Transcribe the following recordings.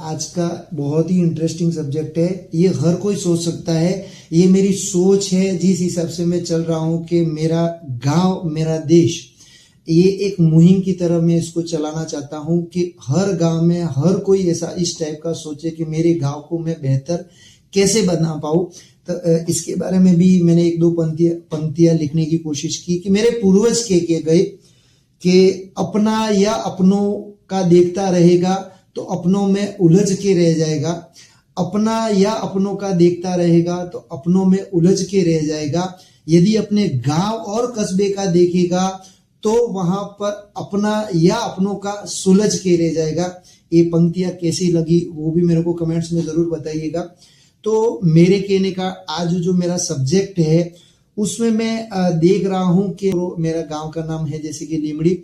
आज का बहुत ही इंटरेस्टिंग सब्जेक्ट है। ये हर कोई सोच सकता है। ये मेरी सोच है, जिस हिसाब से मैं चल रहा हूँ कि मेरा गांव मेरा देश, ये एक मुहिम की तरह मैं इसको चलाना चाहता हूँ कि हर गांव में हर कोई ऐसा इस टाइप का सोचे कि मेरे गांव को मैं बेहतर कैसे बना पाऊँ। तो इसके बारे में भी मैंने एक दो पंक्तियां लिखने की कोशिश की कि मेरे पूर्वज के गए कि अपना या अपनों का देखता रहेगा तो अपनों में उलझ के रह जाएगा, अपना या अपनों का देखता रहेगा तो अपनों में उलझ के रह जाएगा। यदि अपने गांव और कस्बे का देखेगा तो वहां पर अपना या अपनों का सुलझ के रह जाएगा। ये पंक्तियां कैसी लगी वो भी मेरे को कमेंट्स में जरूर बताइएगा। तो मेरे कहने का आज जो मेरा सब्जेक्ट है उसमें मैं देख रहा हूं कि मेरा गांव का नाम है जैसे कि लीमड़ी,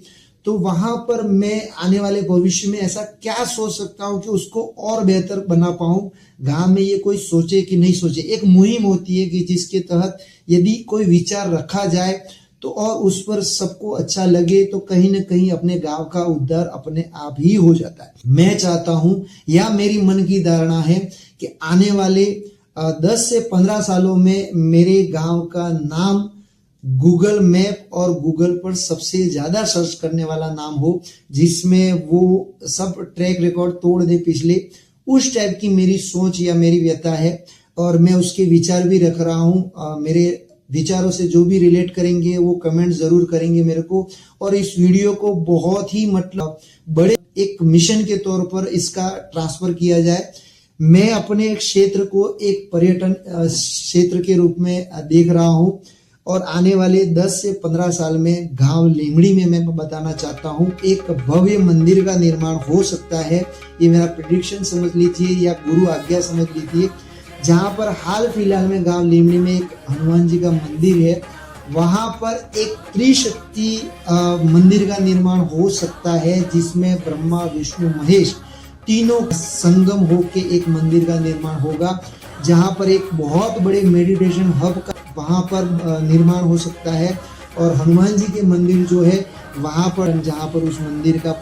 तो वहां पर मैं आने वाले भविष्य में ऐसा क्या सोच सकता हूं कि उसको और बेहतर बना पाऊं। गांव में ये कोई सोचे कि नहीं सोचे, एक मुहिम होती है कि जिसके तहत यदि कोई विचार रखा जाए तो और उस पर सबको अच्छा लगे तो कहीं ना कहीं अपने गांव का उद्धार अपने आप ही हो जाता है। मैं चाहता हूं या मेरी मन की धारणा है कि आने वाले 10 से 15 सालों में मेरे गांव का नाम गूगल मैप और गूगल पर सबसे ज्यादा सर्च करने वाला नाम हो, जिसमें वो सब ट्रैक रिकॉर्ड तोड़ दे पिछले। उस टाइप की मेरी सोच या मेरी व्यथा है और मैं उसके विचार भी रख रहा हूँ। मेरे विचारों से जो भी रिलेट करेंगे वो कमेंट जरूर करेंगे मेरे को, और इस वीडियो को बहुत ही मतलब बड़े एक मिशन के तौर पर इसका ट्रांसफर किया जाए। मैं अपने क्षेत्र को एक पर्यटन क्षेत्र के रूप में देख रहा हूँ और आने वाले 10 से 15 साल में गांव लीमड़ी में मैं बताना चाहता हूँ एक भव्य मंदिर का निर्माण हो सकता है। ये मेरा प्रेडिक्शन समझ लीजिए या गुरु आज्ञा समझ लीजिए। जहां पर हाल फिलहाल में गांव लीमड़ी में एक हनुमान जी का मंदिर है, वहां पर एक त्रिशक्ति मंदिर का निर्माण हो सकता है, जिसमें ब्रह्मा विष्णु महेश तीनों संगम होके एक मंदिर का निर्माण होगा। जहां पर एक बहुत बड़े मेडिटेशन हब का वहां पर निर्माण हो सकता है और हनुमान जी के मंदिर जो है वहां पर, जहां पर उस मंदिर का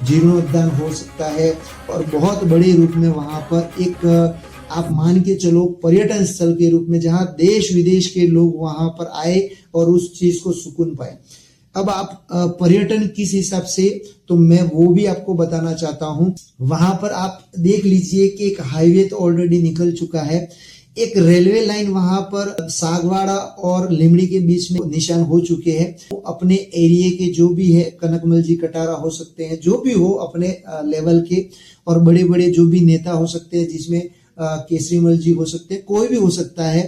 जीर्णोद्धार हो सकता है और बहुत बड़े रूप में वहां पर एक आप मान के चलो पर्यटन स्थल के रूप में, जहां देश विदेश के लोग वहां पर आए और उस चीज को सुकून पाए। अब आप पर्यटन किस हिसाब से, तो मैं वो भी आपको बताना चाहता हूं। वहां पर आप देख लीजिए कि एक हाईवे तो ऑलरेडी निकल चुका है, एक रेलवे लाइन वहां पर सागवाड़ा और लीमड़ी के बीच में निशान हो चुके हैं। वो अपने एरिया के जो भी है, कनकमल जी कटारा हो सकते हैं, जो भी हो अपने लेवल के, और बड़े बड़े जो भी नेता हो सकते हैं, जिसमें केसरीमल जी हो सकते हैं, कोई भी हो सकता है।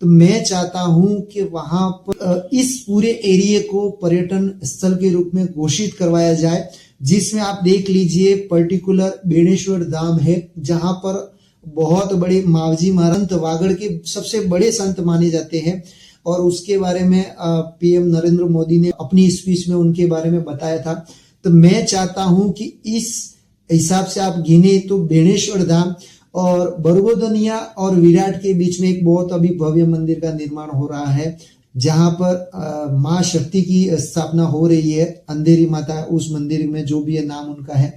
तो मैं चाहता हूं कि वहां पर इस पूरे एरिया को पर्यटन स्थल के रूप में घोषित करवाया जाए, जिसमें आप देख लीजिए पर्टिकुलर बेणेश्वर धाम है, जहां पर बहुत बड़े मावजी महाराज वागड़ के सबसे बड़े संत माने जाते हैं और उसके बारे में पीएम नरेंद्र मोदी ने अपनी स्पीच में उनके बारे में बताया था। तो मैं चाहता हूं कि इस हिसाब से आप गिने तो बेणेश्वर धाम और बरगोदनिया और विराट के बीच में एक बहुत अभी भव्य मंदिर का निर्माण हो रहा है, जहां पर माँ शक्ति की स्थापना हो रही है। अंधेरी माता उस मंदिर में जो भी है नाम उनका है।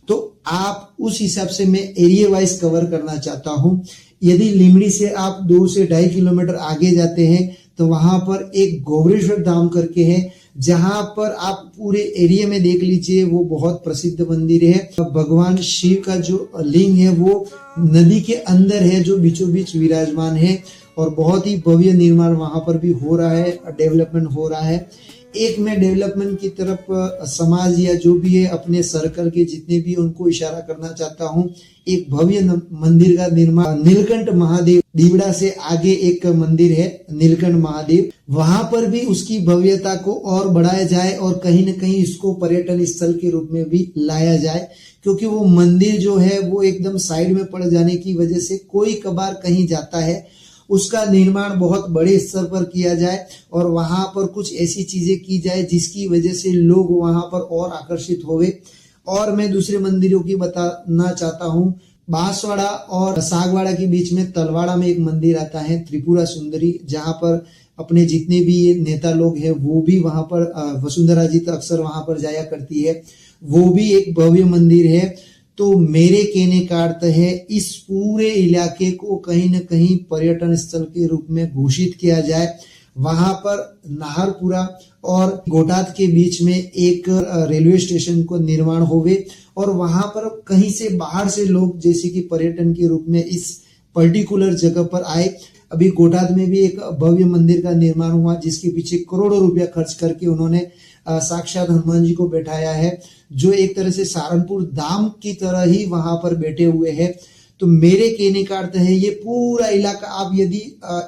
तो आप उस हिसाब से मैं एरिया वाइज कवर करना चाहता हूं। यदि लीमड़ी से आप 2 से 2.5 किलोमीटर आगे जाते हैं तो वहां पर एक गोवरेश्वर धाम करके है, जहां पर आप पूरे एरिया में देख लीजिए वो बहुत प्रसिद्ध मंदिर है। भगवान शिव का जो लिंग है वो नदी के अंदर है, जो बीचों बीच विराजमान है और बहुत ही भव्य निर्माण वहां पर भी हो रहा है, डेवलपमेंट हो रहा है। एक मैं डेवलपमेंट की तरफ समाज या जो भी है अपने सर्कल के जितने भी उनको इशारा करना चाहता हूँ। एक भव्य मंदिर का निर्माण नीलकंठ महादेव, दीवड़ा से आगे एक मंदिर है नीलकंठ महादेव, वहां पर भी उसकी भव्यता को और बढ़ाया जाए और कहीं न कहीं इसको पर्यटन स्थल के रूप में भी लाया जाए, क्योंकि वो मंदिर जो है वो एकदम साइड में पड़ जाने की वजह से कोई कभार कहीं जाता है, उसका निर्माण बहुत बड़े स्तर पर किया जाए और वहां पर कुछ ऐसी चीजें की जाए जिसकी वजह से लोग वहां पर और आकर्षित होवे। और मैं दूसरे मंदिरों की बताना चाहता हूँ। बांसवाड़ा और सागवाड़ा के बीच में तलवाड़ा में एक मंदिर आता है त्रिपुरा सुंदरी, जहां पर अपने जितने भी ये नेता लोग हैं वो भी वहां पर, वसुंधरा जी तो अक्सर वहां पर जाया करती है, वो भी एक भव्य मंदिर है। तो मेरे कहने का अर्थ है इस पूरे इलाके को कहीं न कहीं पर्यटन स्थल के रूप में घोषित किया जाए। वहां पर नाहरपुरा और गोटाद के बीच में एक रेलवे स्टेशन को निर्माण होवे और वहां पर कहीं से बाहर से लोग जैसे कि पर्यटन के रूप में इस पर्टिकुलर जगह पर आए। अभी गोटाद में भी एक भव्य मंदिर का निर्माण हुआ जिसके पीछे करोड़ों रुपया खर्च करके उन्होंने साक्षात हनुमान जी को बैठाया है, जो एक तरह से सहारनपुर धाम की तरह ही वहां पर बैठे हुए हैं। तो मेरे कहने का अर्थ है ये पूरा इलाका आप यदि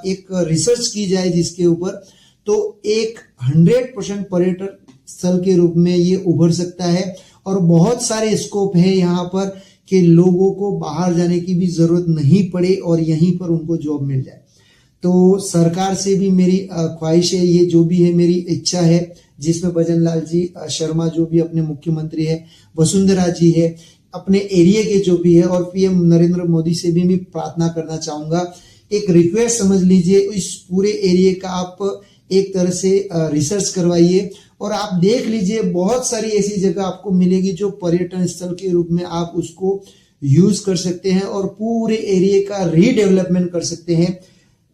एक रिसर्च की जाए जिसके ऊपर, तो एक 100% पर्यटन स्थल के रूप में ये उभर सकता है और बहुत सारे स्कोप है यहाँ पर कि लोगों को बाहर जाने की भी जरूरत नहीं पड़े और यहीं पर उनको जॉब मिल जाए। तो सरकार से भी मेरी ख्वाहिश है, ये जो भी है मेरी इच्छा है, जिसमें भजन लाल जी शर्मा जो भी अपने मुख्यमंत्री है, वसुंधरा जी है, अपने एरिया के जो भी है, और पीएम नरेंद्र मोदी से भी मैं प्रार्थना करना चाहूंगा, एक रिक्वेस्ट समझ लीजिए, इस पूरे एरिया का आप एक तरह से रिसर्च करवाइए और आप देख लीजिए बहुत सारी ऐसी जगह आपको मिलेगी जो पर्यटन स्थल के रूप में आप उसको यूज कर सकते हैं और पूरे एरिया का रीडेवलपमेंट कर सकते हैं।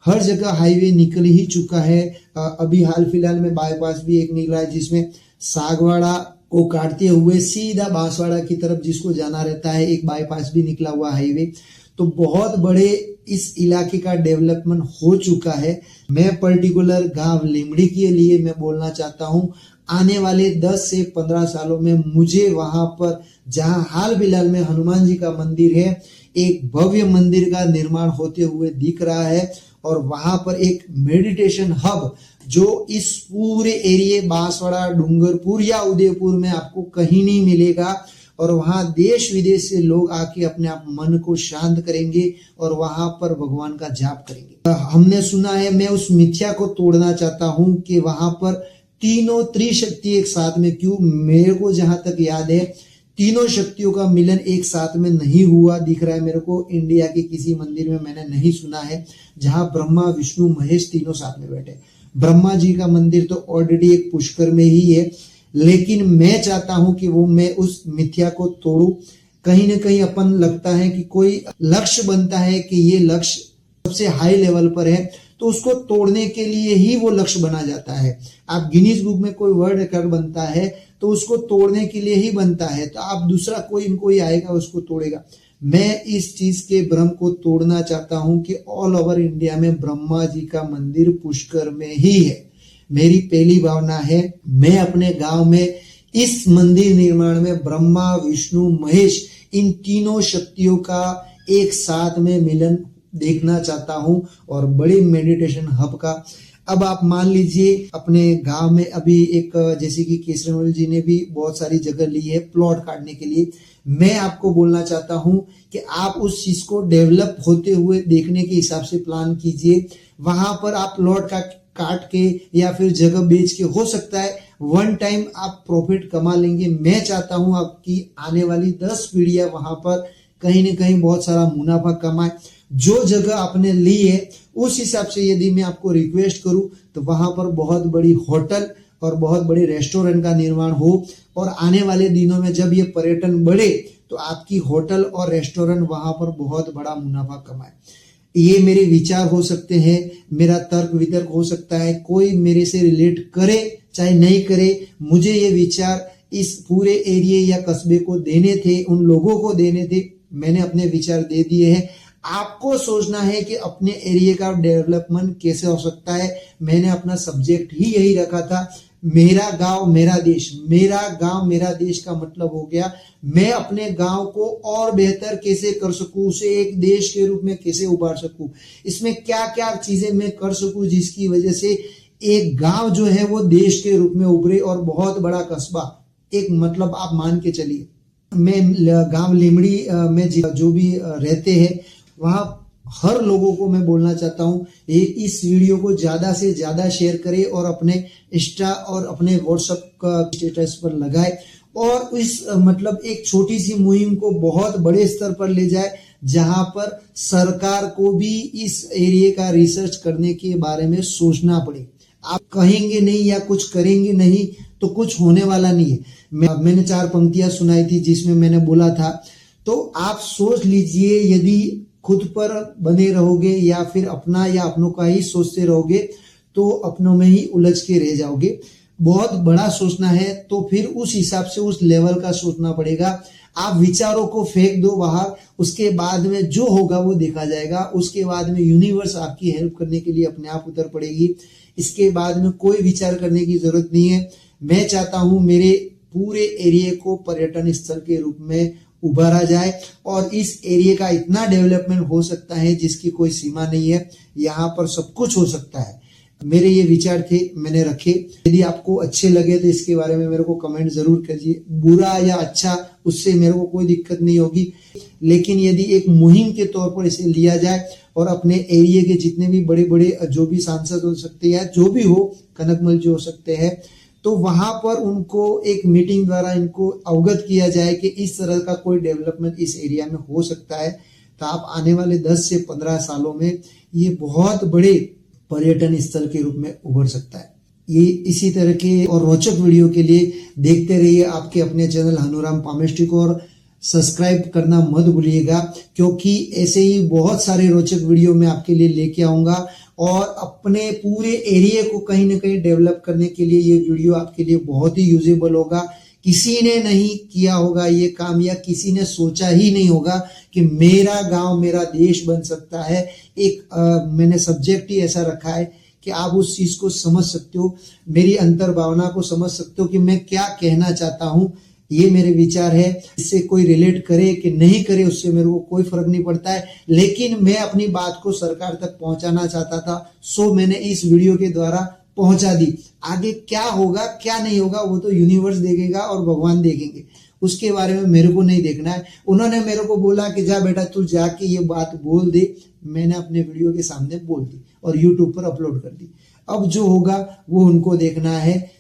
हर जगह हाईवे निकल ही चुका है। अभी हाल फिलहाल में बाईपास भी एक निकला है जिसमें सागवाड़ा को काटते हुए सीधा बांसवाड़ा की तरफ जिसको जाना रहता है, एक बाईपास भी निकला हुआ हाईवे। तो बहुत बड़े इस इलाके का डेवलपमेंट हो चुका है। मैं पर्टिकुलर गांव लिमड़ी के लिए मैं बोलना चाहता हूं, आने वाले 10 से 15 सालों में मुझे वहां पर जहां हाल फिलहाल में हनुमान जी का मंदिर है, एक भव्य मंदिर का निर्माण होते हुए दिख रहा है और वहां पर एक मेडिटेशन हब जो इस पूरे एरिया बांसवाड़ा, डूंगरपुर या उदयपुर में आपको कहीं नहीं मिलेगा और वहां देश विदेश से लोग आके अपने आप मन को शांत करेंगे और वहां पर भगवान का जाप करेंगे। हमने सुना है, मैं उस मिथ्या को तोड़ना चाहता हूं कि वहां पर तीनों त्रिशक्ति एक साथ में, क्यों मेरे को जहां तक याद है तीनों शक्तियों का मिलन एक साथ में नहीं हुआ दिख रहा है मेरे को। इंडिया के किसी मंदिर में मैंने नहीं सुना है जहां ब्रह्मा विष्णु महेश तीनों साथ में बैठे। ब्रह्मा जी का मंदिर तो ऑलरेडी एक पुष्कर में ही है, लेकिन मैं चाहता हूं कि वो मैं उस मिथ्या को तोड़ूं। कहीं ना कहीं अपन लगता है कि कोई लक्ष्य बनता है कि ये लक्ष्य सबसे हाई लेवल पर है, तो उसको तोड़ने के लिए ही वो लक्ष्य बना जाता है। आप गिनीज बुक में कोई वर्ल्ड रिकॉर्ड बनता है तो उसको तोड़ने के लिए ही बनता है, तो आप दूसरा कोई आएगा उसको तोड़ेगा। मैं इस चीज के भ्रम को तोड़ना चाहता हूं कि ऑल ओवर इंडिया में ब्रह्मा जी का मंदिर पुष्कर में ही है। मेरी पहली भावना है, मैं अपने गांव में इस मंदिर निर्माण में ब्रह्मा विष्णु महेश इन तीनों शक्तियों का एक साथ में मिलन देखना चाहता हूं और बड़ी मेडिटेशन हब का। अब आप मान लीजिए अपने गांव में अभी एक जैसे कि केसरीमल जी ने भी बहुत सारी जगह ली है प्लॉट काटने के लिए। मैं आपको बोलना चाहता हूं कि आप उस चीज को डेवलप होते हुए देखने के हिसाब से प्लान कीजिए। वहां पर आप प्लॉट का काट के या फिर जगह बेच के हो सकता है वन टाइम आप प्रॉफिट कमा लेंगे। मैं चाहता हूं आपकी आने वाली 10 पीढ़ियां वहां पर कहीं ना कहीं बहुत सारा मुनाफा कमाए। जो जगह आपने ली है उस हिसाब से यदि मैं आपको रिक्वेस्ट करूं तो वहां पर बहुत बड़ी होटल और बहुत बड़े रेस्टोरेंट का निर्माण हो और आने वाले दिनों में जब ये पर्यटन बढ़े तो आपकी होटल और रेस्टोरेंट वहां पर बहुत बड़ा मुनाफा कमाए। ये मेरे विचार हो सकते हैं, मेरा तर्क वितर्क हो सकता है, कोई मेरे से रिलेट करे चाहे नहीं करे, मुझे ये विचार इस पूरे एरिया या कस्बे को देने थे, उन लोगों को देने थे। मैंने अपने विचार दे दिए हैं। आपको सोचना है कि अपने एरिया का डेवलपमेंट कैसे हो सकता है। मैंने अपना सब्जेक्ट ही यही रखा था, मेरा गांव मेरा देश। मेरा गांव मेरा देश का मतलब हो गया मैं अपने गांव को और बेहतर कैसे कर सकूं, उसे एक देश के रूप में कैसे उभार सकूं, इसमें क्या क्या चीजें मैं कर सकूं जिसकी वजह से एक गांव जो है वो देश के रूप में उभरे और बहुत बड़ा कस्बा एक मतलब आप मान के चलिए। मैं गांव लिमड़ी में जो भी रहते हैं वहां हर लोगों को मैं बोलना चाहता हूं ये इस वीडियो को ज्यादा से ज्यादा शेयर करें और अपने इंस्टा और अपने व्हाट्सएप का स्टेटस पर लगाए और इस मतलब एक छोटी सी मुहिम को बहुत बड़े स्तर पर ले जाए जहां पर सरकार को भी इस एरिया का रिसर्च करने के बारे में सोचना पड़े। आप कहेंगे नहीं या कुछ करेंगे नहीं तो कुछ होने वाला नहीं है। मैंने 4 पंक्तियां सुनाई थी जिसमें मैंने बोला था तो आप सोच लीजिए, यदि खुद पर बने रहोगे या फिर अपना या अपनों का ही सोचते रहोगे तो अपनों में ही उलझ के रह जाओगे। बहुत बड़ा सोचना है तो फिर उस हिसाब से उस लेवल का सोचना पड़ेगा। आप विचारों को फेंक दो बाहर, उसके बाद में जो होगा वो देखा जाएगा। उसके बाद में यूनिवर्स आपकी हेल्प करने के लिए अपने आप उतर पड़ेगी। इसके बाद में कोई विचार करने की जरूरत नहीं है। मैं चाहता हूं मेरे पूरे एरिया को पर्यटन स्थल के रूप में उभारा जाए और इस एरिया का इतना डेवलपमेंट हो सकता है जिसकी कोई सीमा नहीं है। यहाँ पर सब कुछ हो सकता है। मेरे ये विचार थे, मैंने रखे। यदि आपको अच्छे लगे तो इसके बारे में मेरे को कमेंट जरूर कीजिए। बुरा या अच्छा उससे मेरे को कोई दिक्कत नहीं होगी, लेकिन यदि एक मुहिम के तौर पर इसे लिया जाए और अपने एरिया के जितने भी बड़े बड़े जो भी सांसद हो सकते हैं, जो भी हो, कनकमल जी हो सकते हैं, तो वहां पर उनको एक मीटिंग द्वारा इनको अवगत किया जाए कि इस तरह का कोई डेवलपमेंट इस एरिया में हो सकता है। तो आप आने वाले 10 से 15 सालों में ये बहुत बड़े पर्यटन स्थल के रूप में उभर सकता है। ये इसी तरह के और रोचक वीडियो के लिए देखते रहिए आपके अपने चैनल हनुराम पामेस्ट्री को, और सब्सक्राइब करना मत भूलिएगा, क्योंकि ऐसे ही बहुत सारे रोचक वीडियो मैं आपके लिए लेके आऊंगा। और अपने पूरे एरिया को कहीं ना कहीं डेवलप करने के लिए ये वीडियो आपके लिए बहुत ही यूजेबल होगा। किसी ने नहीं किया होगा ये काम, या किसी ने सोचा ही नहीं होगा कि मेरा गांव मेरा देश बन सकता है। मैंने सब्जेक्ट ही ऐसा रखा है कि आप उस चीज को समझ सकते हो, मेरी अंतर भावना को समझ सकते हो कि मैं क्या कहना चाहता हूं। ये मेरे विचार है। इससे कोई रिलेट करे कि नहीं करे उससे मेरे को कोई फर्क नहीं पड़ता है, लेकिन मैं अपनी बात को सरकार तक पहुंचाना चाहता था, सो मैंने इस वीडियो के द्वारा पहुंचा दी। आगे क्या होगा क्या नहीं होगा वो तो यूनिवर्स देखेगा और भगवान देखेंगे, उसके बारे में मेरे को नहीं देखना है। उन्होंने मेरे को बोला कि जा बेटा तू जाके ये बात बोल दे, मैंने अपने वीडियो के सामने बोल दी और यूट्यूब पर अपलोड कर दी। अब जो होगा वो उनको देखना है।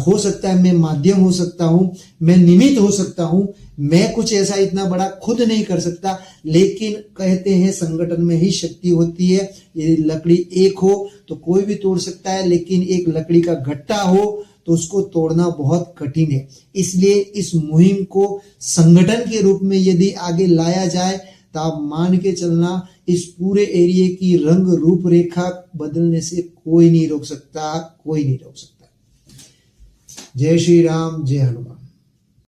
हो सकता है मैं माध्यम हो सकता हूं, मैं निमित्त हो सकता हूं, मैं कुछ ऐसा इतना बड़ा खुद नहीं कर सकता, लेकिन कहते हैं संगठन में ही शक्ति होती है। यदि लकड़ी एक हो तो कोई भी तोड़ सकता है, लेकिन एक लकड़ी का गट्टा हो तो उसको तोड़ना बहुत कठिन है। इसलिए इस मुहिम को संगठन के रूप में यदि आगे लाया जाए तो आप मान के चलना, इस पूरे एरिया की रंग रूपरेखा बदलने से कोई नहीं रोक सकता, कोई नहीं रोक सकता। जय श्री राम, जय हनुमान।